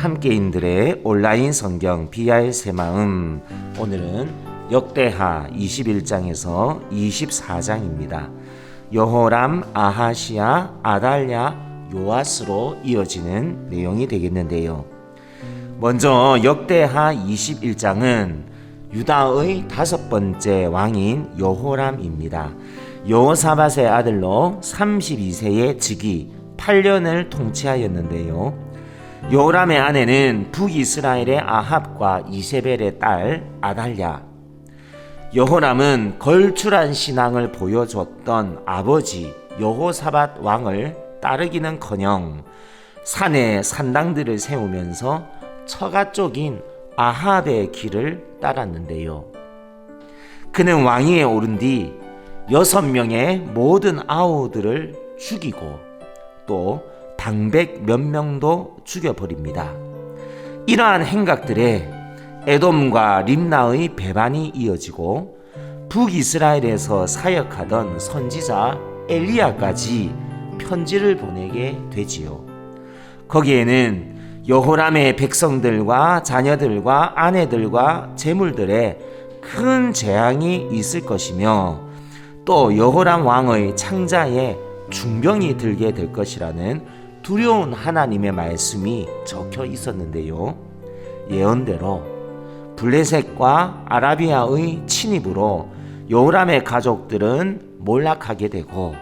함께인들의 온라인 성경 비아의 새마음, 오늘은 역대하 21장에서 24장입니다. 여호람, 아하시야, 아달랴, 요아스로 이어지는 내용이 되겠는데요. 먼저 역대하 21장은 유다의 5번째 왕인 여호람입니다. 여호사밧의 아들로 32세의 즉위 8년을 통치하였는데요. 여호람의 아내는 북이스라엘의 아합과 이세벨의 딸 아달랴. 여호람은 걸출한 신앙을 보여줬던 아버지 여호사밧 왕을 따르기는커녕 산에 산당들을 세우면서 처가 쪽인 아합의 길을 따랐는데요. 그는 왕위에 오른 뒤 6명의 모든 아우들을 죽이고 또 방백 몇 명도 죽여버립니다. 이러한 행각들에 에돔과 림나의 배반이 이어지고 북이스라엘에서 사역하던 선지자 엘리야까지 편지를 보내게 되지요. 거기에는 여호람의 백성들과 자녀들과 아내들과 재물들에 큰 재앙이 있을 것이며 또 여호람 왕의 창자에 중병이 들게 될 것이라는 두려운 하나님의 말씀이 적혀 있었는데요. 예언대로 블레셋과 아라비아의 침입으로 여호람의 가족들은 몰락하게 되고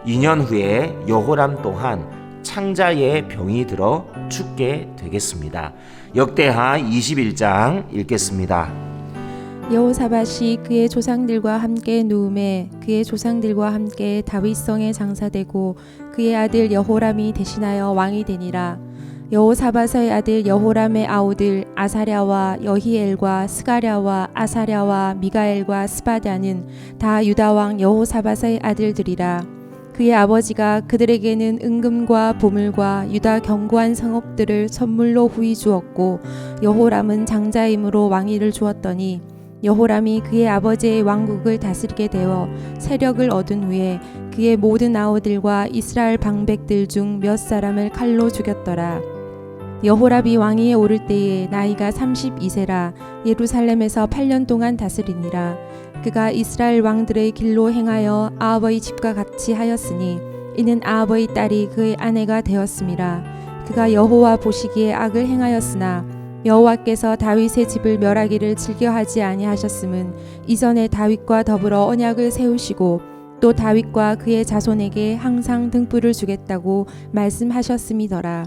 2년 후에 여호람 또한 창자에 병이 들어 죽게 되겠습니다. 역대하 21장 읽겠습니다. 여호사밧이 그의 조상들과 함께 누움에 그의 조상들과 함께 다윗성에 장사되고 그의 아들 여호람이 대신하여 왕이 되니라. 여호사밧의 아들 여호람의 아우들 아사랴와 여히엘과 스가랴와 아사랴와 미가엘과 스바랴는 다 유다 왕 여호사밧의 아들들이라. 그의 아버지가 그들에게는 은금과 보물과 유다 견고한 성읍들을 선물로 후히 주었고 여호람은 장자임으로 왕위를 주었더니 여호람이 그의 아버지의 왕국을 다스리게 되어 세력을 얻은 후에 그의 모든 아우들과 이스라엘 방백들 중 몇 사람을 칼로 죽였더라. 여호람이 왕위에 오를 때에 나이가 32세라 예루살렘에서 8년 동안 다스리니라. 그가 이스라엘 왕들의 길로 행하여 아합의 집과 같이 하였으니 이는 아합의 딸이 그의 아내가 되었음이라. 그가 여호와 보시기에 악을 행하였으나 여호와께서 다윗의 집을 멸하기를 즐겨하지 아니하셨음은 이전에 다윗과 더불어 언약을 세우시고 또 다윗과 그의 자손에게 항상 등불을 주겠다고 말씀하셨음이더라.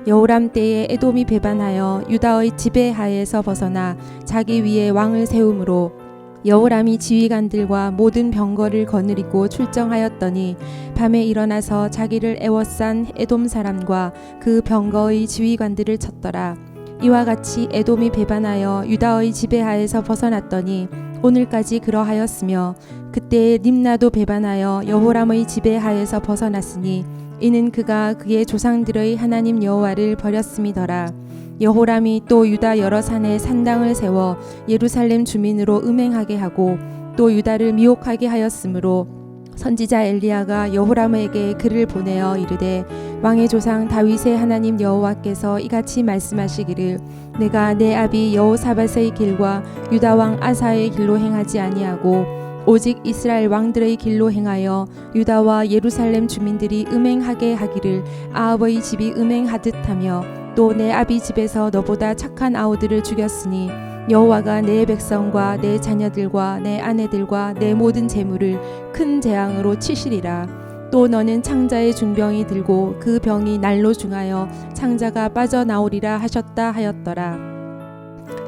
여호람 때에 에돔이 배반하여 유다의 지배하에서 벗어나 자기 위에 왕을 세우므로 여호람이 지휘관들과 모든 병거를 거느리고 출정하였더니 밤에 일어나서 자기를 애워싼 에돔 사람과 그 병거의 지휘관들을 쳤더라. 이와 같이 에돔이 배반하여 유다의 지배하에서 벗어났더니 오늘까지 그러하였으며 그때에 림나도 배반하여 여호람의 지배하에서 벗어났으니 이는 그가 그의 조상들의 하나님 여호와를 버렸음이더라. 여호람이 또 유다 여러 산에 산당을 세워 예루살렘 주민으로 음행하게 하고 또 유다를 미혹하게 하였으므로 선지자 엘리야가 여호람에게 글을 보내어 이르되 왕의 조상 다윗의 하나님 여호와께서 이같이 말씀하시기를 내가 내 아비 여호사밧의 길과 유다 왕 아사의 길로 행하지 아니하고 오직 이스라엘 왕들의 길로 행하여 유다와 예루살렘 주민들이 음행하게 하기를 아합의 집이 음행하듯 하며 또 내 아비 집에서 너보다 착한 아우들을 죽였으니 여호와가 내 백성과 내 자녀들과 내 아내들과 내 모든 재물을 큰 재앙으로 치시리라. 또 너는 창자의 중병이 들고 그 병이 날로 중하여 창자가 빠져나오리라 하셨다 하였더라.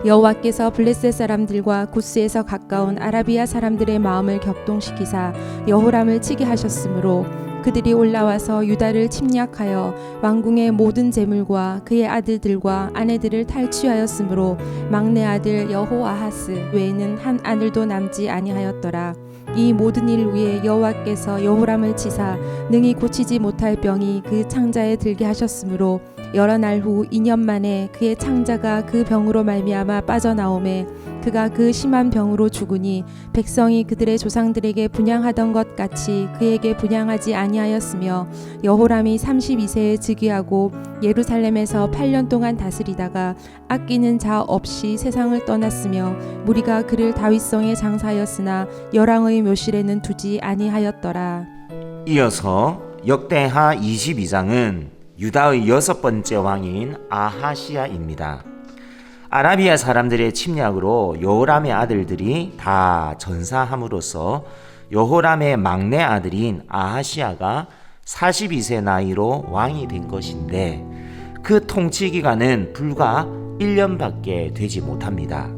여호와께서 블레셋 사람들과 구스에서 가까운 아라비아 사람들의 마음을 격동시키사 여호람을 치게 하셨으므로 그들이 올라와서 유다를 침략하여 왕궁의 모든 재물과 그의 아들들과 아내들을 탈취하였으므로 막내 아들 여호아하스 외에는 한 아들도 남지 아니하였더라. 이 모든 일 위에 여호와께서 여호람을 치사 능히 고치지 못할 병이 그 창자에 들게 하셨으므로 여러 날 후 2년 만에 그의 창자가 그 병으로 말미암아 빠져나오매 그가 그 심한 병으로 죽으니 백성이 그들의 조상들에게 분향하던 것 같이 그에게 분향하지 아니하였으며 여호람이 32세에 즉위하고 예루살렘에서 8년 동안 다스리다가 아끼는 자 없이 세상을 떠났으며 무리가 그를 다윗성에 장사하였으나 열왕의 묘실에는 두지 아니하였더라. 이어서 역대하 22장은 유다의 6번째 왕인 아하시야입니다. 아라비아 사람들의 침략으로 여호람의 아들들이 다 전사함으로써 여호람의 막내 아들인 아하시야가 42세 나이로 왕이 된 것인데 그 통치 기간은 불과 1년밖에 되지 못합니다.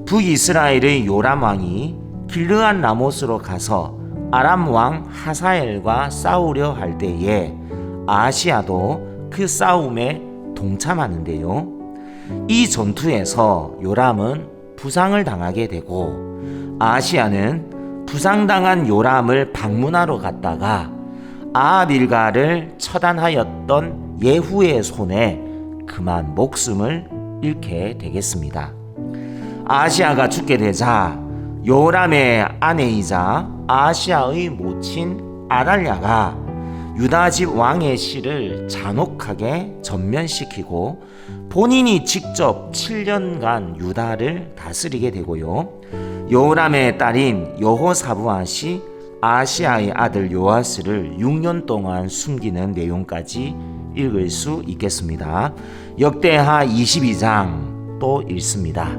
북이스라엘의 요람 왕이 길르앗 라못으로 가서 아람 왕 하사엘과 싸우려 할 때에 아하시야도 그 싸움에 동참하는데요. 이 전투에서 요람은 부상을 당하게 되고 아하시야는 부상당한 요람을 방문하러 갔다가 아하빌가를 처단하였던 예후의 손에 그만 목숨을 잃게 되겠습니다. 아하시야가 죽게 되자 요람의 아내이자 아하시야의 모친 아달랴가 유다 집 왕의 씨를 잔혹하게 전면시키고 본인이 직접 7년간 유다를 다스리게 되고요. 여호람의 딸인 여호사부앗이 아하시야의 아들 요아스를 6년 동안 숨기는 내용까지 읽을 수 있겠습니다. 역대하 22장 또 읽습니다.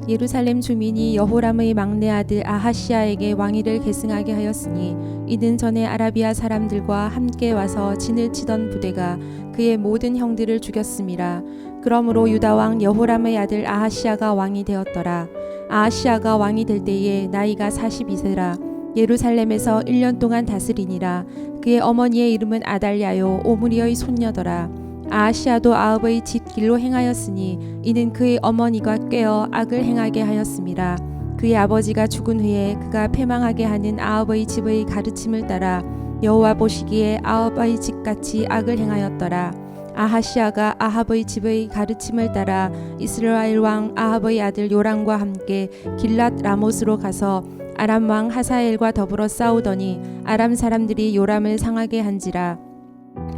예루살렘 주민이 여호람의 막내 아들 아하시야에게 왕위를 계승하게 하였으니 이는 전에 아라비아 사람들과 함께 와서 진을 치던 부대가 그의 모든 형들을 죽였음이라. 그러므로 유다 왕 여호람의 아들 아하시야가 왕이 되었더라. 아하시야가 왕이 될 때에 나이가 42세라. 예루살렘에서 1년 동안 다스리니라. 그의 어머니의 이름은 아달랴요 오므리의 손녀더라. 아하시야도 아합의 뒷길로 행하였으니 이는 그의 어머니가 꾀어 악을 행하게 하였음이라. 그의 아버지가 죽은 후에 그가 패망하게 하는 아합의 집의 가르침을 따라 여호와 보시기에 아합의 집같이 악을 행하였더라. 아하시야가 아합의 집의 가르침을 따라 이스라엘 왕 아합의 아들 요람과 함께 길랏 라못으로 가서 아람 왕 하사엘과 더불어 싸우더니 아람 사람들이 요람을 상하게 한지라.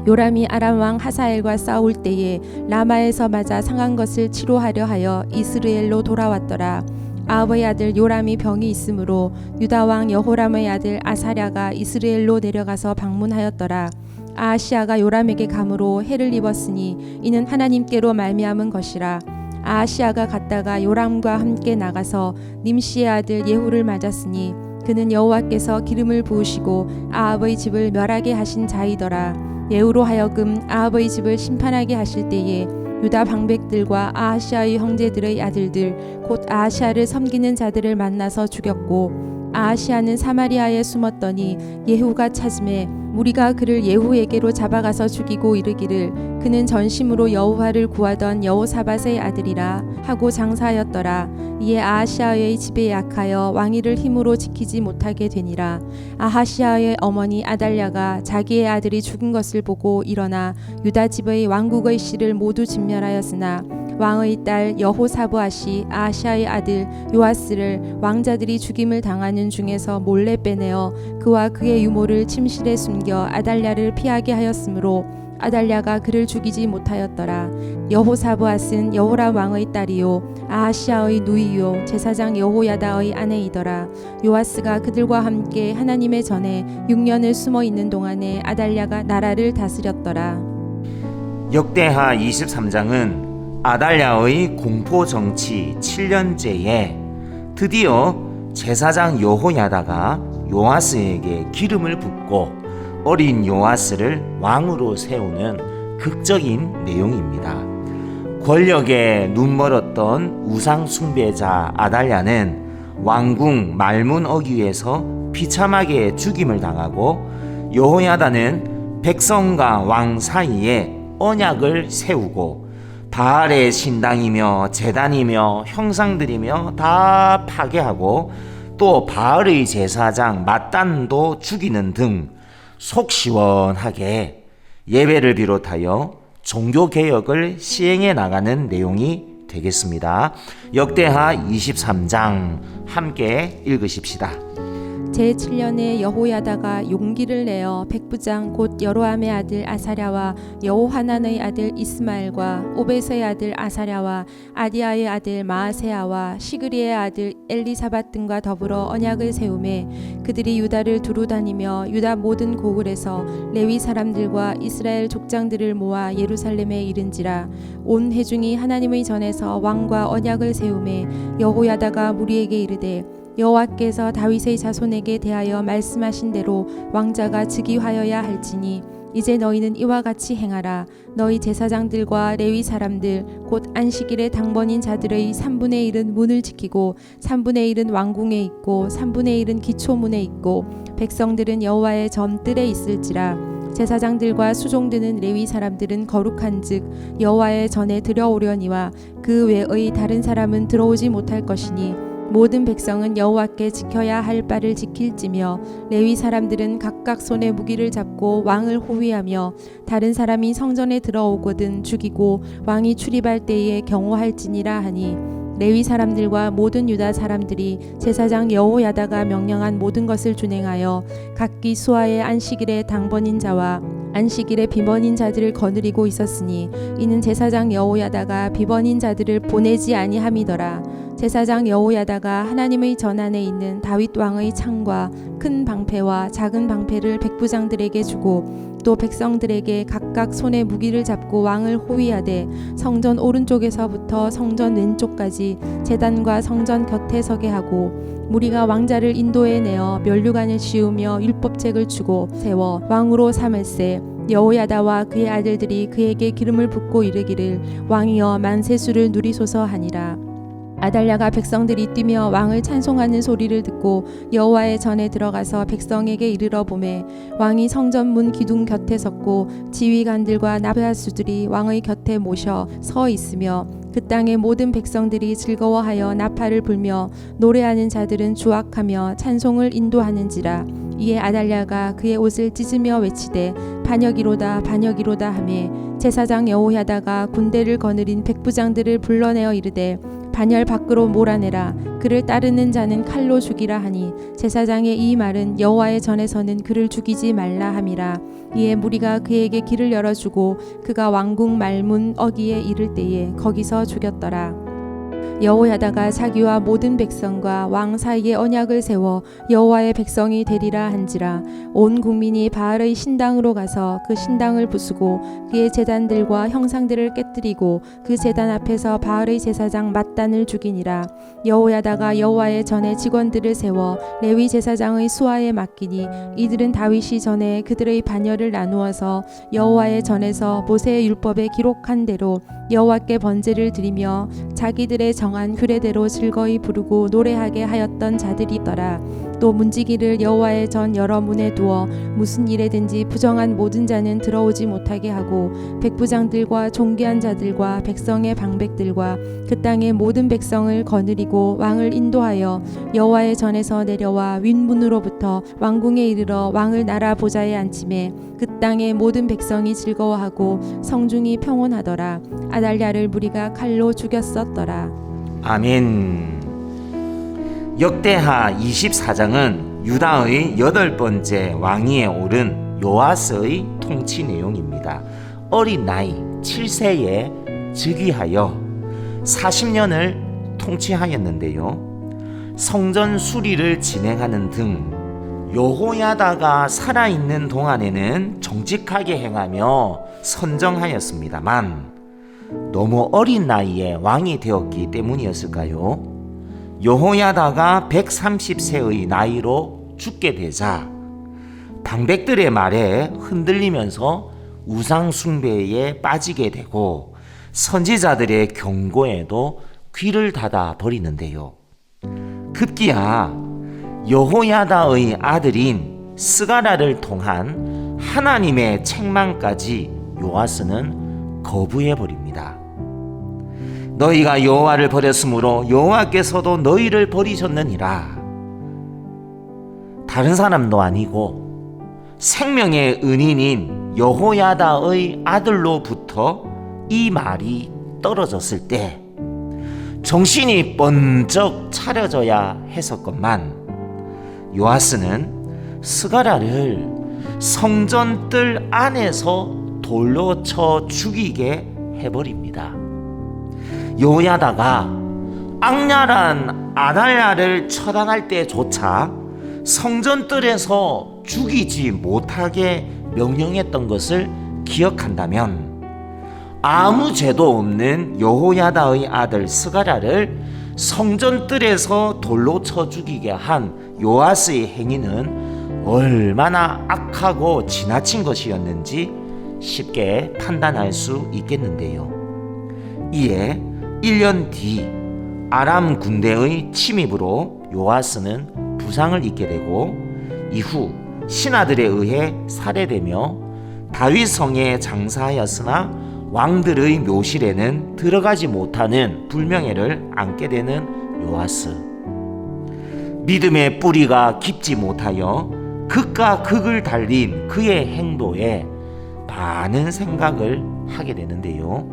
요람이 아람 왕 하사엘과 싸울 때에 라마에서 맞아 상한 것을 치료하려 하여 이스라엘로 돌아왔더라. 아합의 아들 요람이 병이 있으므로 유다 왕 여호람의 아들 아사랴가 이스라엘로 내려가서 방문하였더라. 아하시야가 요람에게 감으로 해를 입었으니 이는 하나님께로 말미암은 것이라. 아하시야가 갔다가 요람과 함께 나가서 님시의 아들 예후를 맞았으니 그는 여호와께서 기름을 부으시고 아합의 집을 멸하게 하신 자이더라. 예후로 하여금 아합의 집을 심판하게 하실 때에 유다 방백들과 아하시야의 형제들의 아들들 곧 아하시야를 섬기는 자들을 만나서 죽였고 아하시야는 사마리아에 숨었더니 예후가 찾음에 무리가 그를 예후에게로 잡아가서 죽이고 이르기를 그는 전심으로 여호와를 구하던 여호사밧의 아들이라 하고 장사하였더라. 이에 아하시야의 집에 약하여 왕위를 힘으로 지키지 못하게 되니라. 아하시야의 어머니 아달랴가 자기의 아들이 죽은 것을 보고 일어나 유다 집의 왕국의 씨를 모두 진멸하였으나 왕의 딸 여호사부앗이 아하시야의 아들 요아스를 왕자들이 죽임을 당하는 중에서 몰래 빼내어 그와 그의 유모를 침실에 숨겨 아달랴를 피하게 하였으므로 아달랴가 그를 죽이지 못하였더라. 여호사부앗은 여호람 왕의 딸이요 아하시야의 누이요 제사장 여호야다의 아내이더라. 요아스가 그들과 함께 하나님의 전에 6년을 숨어 있는 동안에 아달랴가 나라를 다스렸더라. 역대하 23장은 아달랴의 공포 정치 7년째에 드디어 제사장 여호야다가 요아스에게 기름을 붓고 어린 요아스를 왕으로 세우는 극적인 내용입니다. 권력에 눈멀었던 우상 숭배자 아달랴는 왕궁 말문 어귀에서 비참하게 죽임을 당하고 여호야다는 백성과 왕 사이에 언약을 세우고 바알의 신당이며 제단이며 형상들이며 다 파괴하고 또 바알의 제사장 맏단도 죽이는 등 속 시원하게 예배를 비롯하여 종교 개혁을 시행해 나가는 내용이 되겠습니다. 역대하 23장 함께 읽으십시다. 제7년에 여호야다가 용기를 내어 백부장 곧 여로함의 아들 아사랴와 여호하난의 아들 이스마엘과 오벳의 아들 아사랴와 아디아의 아들 마아세야와 시그리의 아들 엘리사밧 등과 더불어 언약을 세우매 그들이 유다를 두루 다니며 유다 모든 고을에서 레위 사람들과 이스라엘 족장들을 모아 예루살렘에 이른지라. 온 회중이 하나님의 전에서 왕과 언약을 세우매 여호야다가 무리에게 이르되 여호와께서 다윗의 자손에게 대하여 말씀하신 대로 왕자가 즉위하여야 할지니 이제 너희는 이와 같이 행하라. 너희 제사장들과 레위 사람들 곧 안식일의 당번인 자들의 3분의 1은 문을 지키고 3분의 1은 왕궁에 있고 3분의 1은 기초문에 있고 백성들은 여호와의 전뜰에 있을지라. 제사장들과 수종드는 레위 사람들은 거룩한즉 여호와의 전에 들어오려니와 그 외의 다른 사람은 들어오지 못할 것이니 모든 백성은 여호와께 지켜야 할 바를 지킬지며 레위 사람들은 각각 손에 무기를 잡고 왕을 호위하며 다른 사람이 성전에 들어오거든 죽이고 왕이 출입할 때에 경호할지니라 하니 레위 사람들과 모든 유다 사람들이 제사장 여호야다가 명령한 모든 것을 준행하여 각기 수하의 안식일의 당번인 자와 안식일의 비번인 자들을 거느리고 있었으니 이는 제사장 여호야다가 비번인 자들을 보내지 아니함이더라. 제사장 여호야다가 하나님의 전안에 있는 다윗 왕의 창과 큰 방패와 작은 방패를 백부장들에게 주고 또 백성들에게 각각 손에 무기를 잡고 왕을 호위하되 성전 오른쪽에서부터 성전 왼쪽까지 제단과 성전 곁에 서게 하고 무리가 왕자를 인도해 내어 면류관을 씌우며 율법책을 주고 세워 왕으로 삼을세. 여호야다와 그의 아들들이 그에게 기름을 붓고 이르기를 왕이여 만세수를 누리소서 하니라. 아달랴가 백성들이 뛰며 왕을 찬송하는 소리를 듣고 여호와의 전에 들어가서 백성에게 이르러 보매 왕이 성전문 기둥 곁에 섰고 지휘관들과 나브아수들이 왕의 곁에 모셔 서 있으며 그 땅의 모든 백성들이 즐거워하여 나팔을 불며 노래하는 자들은 주악하며 찬송을 인도하는지라. 이에 아달랴가 그의 옷을 찢으며 외치되 반역이로다 반역이로다 하매 제사장 여호야다가 군대를 거느린 백부장들을 불러내어 이르되 반열 밖으로 몰아내라. 그를 따르는 자는 칼로 죽이라 하니 제사장의 이 말은 여호와의 전에서는 그를 죽이지 말라 함이라. 이에 무리가 그에게 길을 열어주고 그가 왕궁 말문 어기에 이를 때에 거기서 죽였더라. 여호야다가 자기와 모든 백성과 왕 사이에 언약을 세워 여호와의 백성이 되리라 한지라. 온 국민이 바알의 신당으로 가서 그 신당을 부수고 그의 제단들과 형상들을 깨뜨리고 그 제단 앞에서 바알의 제사장 mat단을 죽이니라. 여호야다가 여호와의 전에 직원들을 세워 레위 제사장의 수하에 맡기니 이들은 다윗이 전에 그들의 반열을 나누어서 여호와의 전에서 모세의 율법에 기록한 대로 여호와께 번제를 드리며 자기들의 정한 규례대로 즐거이 부르고 노래하게 하였던 자들이더라. 또 문지기를 여호와의 전 여러 문에 두어 무슨 일에든지 부정한 모든 자는 들어오지 못하게 하고 백부장들과 존귀한 자들과 백성의 방백들과 그 땅의 모든 백성을 거느리고 왕을 인도하여 여호와의 전에서 내려와 윗문으로부터 왕궁에 이르러 왕을 나라 보좌에 앉히매 그 땅의 모든 백성이 즐거워하고 성중이 평온하더라. 아달랴를 무리가 칼로 죽였었더라. 아멘. 역대하 24장은 유다의 8번째 왕위에 오른 요아스의 통치 내용입니다. 어린 나이 7세에 즉위하여 40년을 통치하였는데요. 성전 수리를 진행하는 등 여호야다가 살아있는 동안에는 정직하게 행하며 선정하였습니다만 너무 어린 나이에 왕이 되었기 때문이었을까요? 여호야다가 130세의 나이로 죽게 되자 방백들의 말에 흔들리면서 우상 숭배에 빠지게 되고 선지자들의 경고에도 귀를 닫아 버리는데요. 급기야 여호야다의 아들인 스가랴를 통한 하나님의 책망까지 요아스는 거부해 버립니다. 너희가 여호와를 버렸으므로 여호와께서도 너희를 버리셨느니라. 다른 사람도 아니고 생명의 은인인 여호야다의 아들로부터 귀로부터 이 말이 떨어졌을 때 정신이 번쩍 차려져야 했었건만 요아스는 스가랴를 성전 뜰 안에서 돌로 쳐 죽이게 해버립니다. 여호야다가 악랄한 아달랴를 처단할 때조차 성전 뜰에서 죽이지 못하게 명령했던 것을 기억한다면 아무 죄도 없는 여호야다의 아들 스가랴를 성전 뜰에서 돌로 쳐 죽이게 한 요아스의 행위는 얼마나 악하고 지나친 것이었는지 쉽게 판단할 수 있겠는데요. 이에 1년 뒤 아람 군대의 침입으로 요아스는 부상을 입게 되고 이후 신하들에 의해 살해되며 다윗 성에 장사하였으나 왕들의 묘실에는 들어가지 못하는 불명예를 안게 되는 요아스. 믿음의 뿌리가 깊지 못하여 극과 극을 달린 그의 행도에 많은 생각을 하게 되는데요.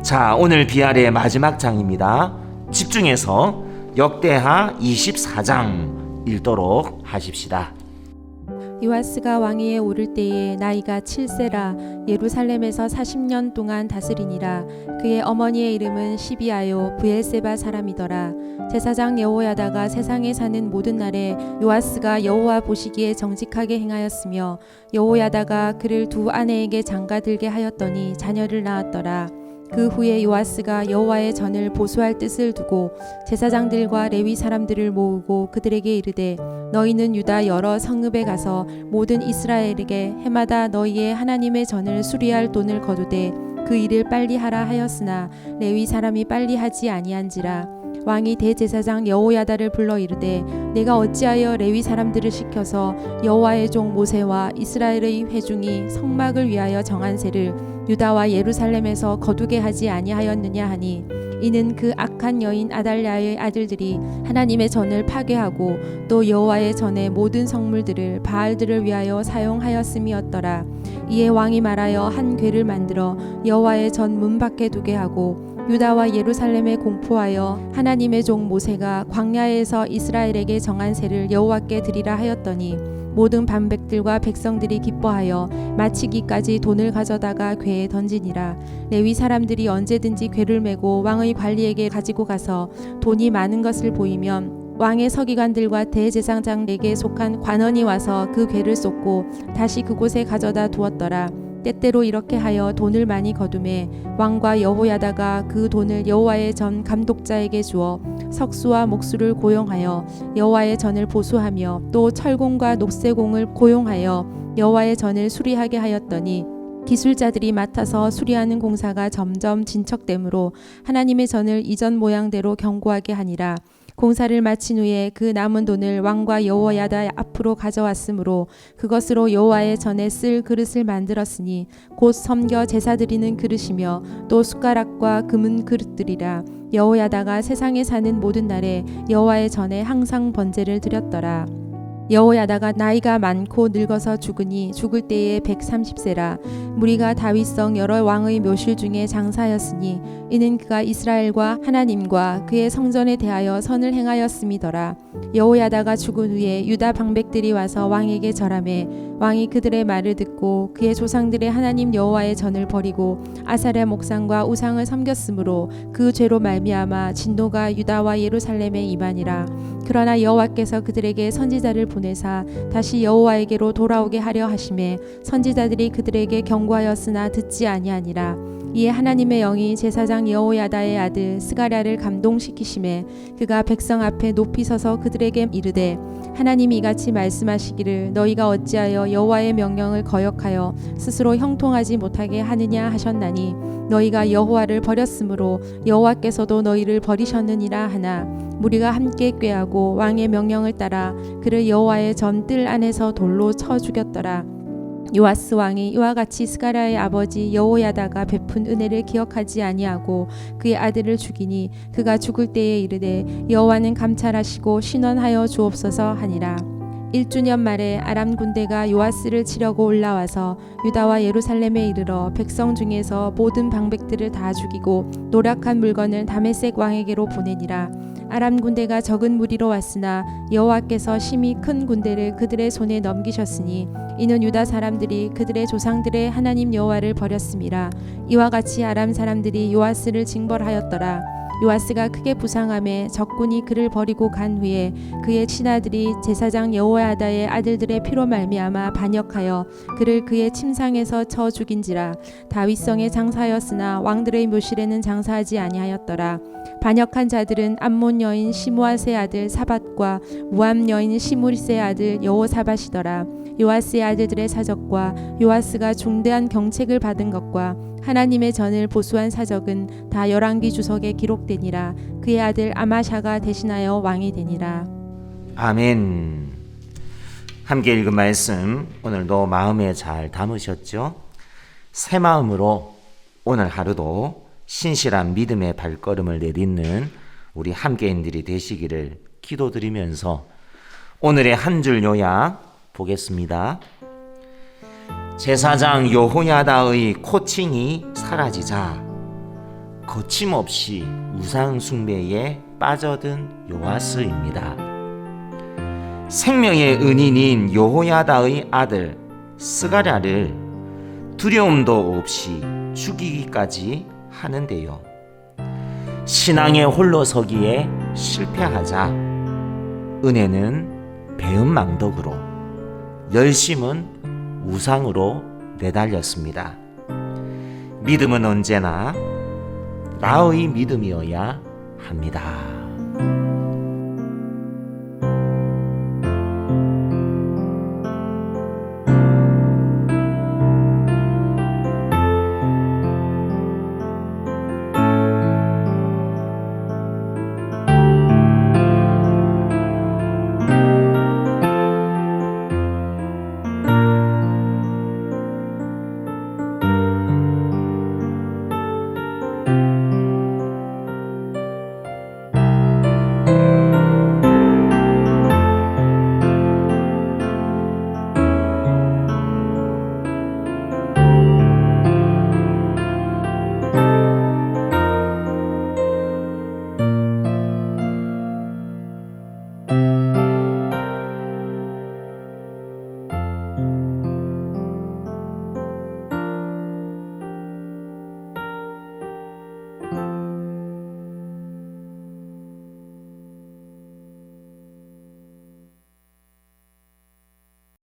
자, 오늘 비알의 마지막 장입니다. 집중해서 역대하 24장 읽도록 하십시다. 요아스가 왕위에 오를 때에 나이가 7세라 예루살렘에서 40년 동안 다스리니라. 그의 어머니의 이름은 시비아요 브엘세바 사람이더라. 제사장 여호야다가 세상에 사는 모든 날에 요아스가 여호와 보시기에 정직하게 행하였으며 여호야다가 그를 두 아내에게 장가들게 하였더니 자녀를 낳았더라. 그 후에 요아스가 여호와의 전을 보수할 뜻을 두고 제사장들과 레위 사람들을 모으고 그들에게 이르되 너희는 유다 여러 성읍에 가서 모든 이스라엘에게 해마다 너희의 하나님의 전을 수리할 돈을 거두되 그 일을 빨리 하라 하였으나 레위 사람이 빨리 하지 아니한지라. 왕이 대제사장 여호야다를 불러 이르되 내가 어찌하여 레위 사람들을 시켜서 여호와의 종 모세와 이스라엘의 회중이 성막을 위하여 정한 세를 유다와 예루살렘에서 거두게 하지 아니하였느냐 하니 이는 그 악한 여인 아달랴의 아들들이 하나님의 전을 파괴하고 또 여호와의 전의 모든 성물들을 바알들을 위하여 사용하였음이었더라. 이에 왕이 말하여 한 궤를 만들어 여호와의 전 문 밖에 두게 하고 유다와 예루살렘에 공포하여 하나님의 종 모세가 광야에서 이스라엘에게 정한 세를 여호와께 드리라 하였더니 모든 반백들과 백성들이 기뻐하여 마치기까지 돈을 가져다가 궤에 던지니라. 레위 사람들이 언제든지 궤를 메고 왕의 관리에게 가지고 가서 돈이 많은 것을 보이면 왕의 서기관들과 대제사장에게 속한 관원이 와서 그 궤를 쏟고 다시 그곳에 가져다 두었더라. 때때로 이렇게 하여 돈을 많이 거두매 왕과 여호야다가 그 돈을 여호와의 전 감독자에게 주어 석수와 목수를 고용하여 여호와의 전을 보수하며 또 철공과 녹세공을 고용하여 여호와의 전을 수리하게 하였더니 기술자들이 맡아서 수리하는 공사가 점점 진척되므로 하나님의 전을 이전 모양대로 견고하게 하니라. 공사를 마친 후에 그 남은 돈을 왕과 여호야다 앞으로 가져왔으므로 그것으로 여호와의 전에 쓸 그릇을 만들었으니 곧 섬겨 제사 드리는 그릇이며 또 숟가락과 금은 그릇들이라. 여호야다가 세상에 사는 모든 날에 여호와의 전에 항상 번제를 드렸더라. 여호야다가 나이가 많고 늙어서 죽으니 죽을 때에 130세라. 무리가 다윗성 여러 왕의 묘실 중에 장사였으니 이는 그가 이스라엘과 하나님과 그의 성전에 대하여 선을 행하였음이더라. 여호야다가 죽은 후에 유다 방백들이 와서 왕에게 절하매 왕이 그들의 말을 듣고 그의 조상들의 하나님 여호와의 전을 버리고 아사랴 목상과 우상을 섬겼으므로 그 죄로 말미암아 진노가 유다와 예루살렘에 임하니라. 그러나 여호와께서 그들에게 선지자를 보내사 다시 여호와에게로 돌아오게 하려 하심에 선지자들이 그들에게 경고하였으나 듣지 아니하니라. 이에 하나님의 영이 제사장 여호야다의 아들 스가랴를 감동시키심에 그가 백성 앞에 높이 서서 그들에게 이르되 하나님이 이같이 말씀하시기를 너희가 어찌하여 여호와의 명령을 거역하여 스스로 형통하지 못하게 하느냐 하셨나니 너희가 여호와를 버렸으므로 여호와께서도 너희를 버리셨느니라 하나 무리가 함께 꾀하고 왕의 명령을 따라 그를 여호와의 전 뜰 안에서 돌로 쳐 죽였더라. 요아스 왕이 이와 같이 스가랴의 아버지 여호야다가 베푼 은혜를 기억하지 아니하고 그의 아들을 죽이니 그가 죽을 때에 이르되 여호와는 감찰하시고 신원하여 주옵소서 하니라. 1주년 말에 아람 군대가 요아스를 치려고 올라와서 유다와 예루살렘에 이르러 백성 중에서 모든 방백들을 다 죽이고 노략한 물건을 다메섹 왕에게로 보내니라. 아람 군대가 적은 무리로 왔으나 여호와께서 심히 큰 군대를 그들의 손에 넘기셨으니 이는 유다 사람들이 그들의 조상들의 하나님 여호와를 버렸음이라. 이와 같이 아람 사람들이 요아스를 징벌하였더라. 요아스가 크게 부상함에 적군이 그를 버리고 간 후에 그의 친아들이 제사장 여호야다의 아들들의 피로 말미암아 반역하여 그를 그의 침상에서 쳐 죽인지라. 다윗성에 장사하였으나 왕들의 묘실에는 장사하지 아니하였더라. 반역한 자들은 암몬 여인 시므앗의 아들 사밧과 모압 여인 시므리스의 아들 여호사밧이더라. 요아스의 아들들의 사적과 요아스가 중대한 경책을 받은 것과 하나님의 전을 보수한 사적은 다 열왕기 주석에 기록되니라. 그의 아들 아마샤가 대신하여 왕이 되니라. 아멘. 함께 읽은 말씀 오늘도 마음에 잘 담으셨죠? 새 마음으로 오늘 하루도 신실한 믿음의 발걸음을 내딛는 우리 함께인들이 되시기를 기도드리면서 오늘의 한 줄 요약 보겠습니다. 제사장 여호야다의 코칭이 사라지자 거침없이 우상 숭배에 빠져든 요아스입니다. 생명의 은인인 여호야다의 아들 스가랴를 두려움도 없이 죽이기까지 하는데요. 신앙의 홀로서기에 실패하자 은혜는 배은망덕으로, 열심은 우상으로 내달렸습니다. 믿음은 언제나 나의 믿음이어야 합니다.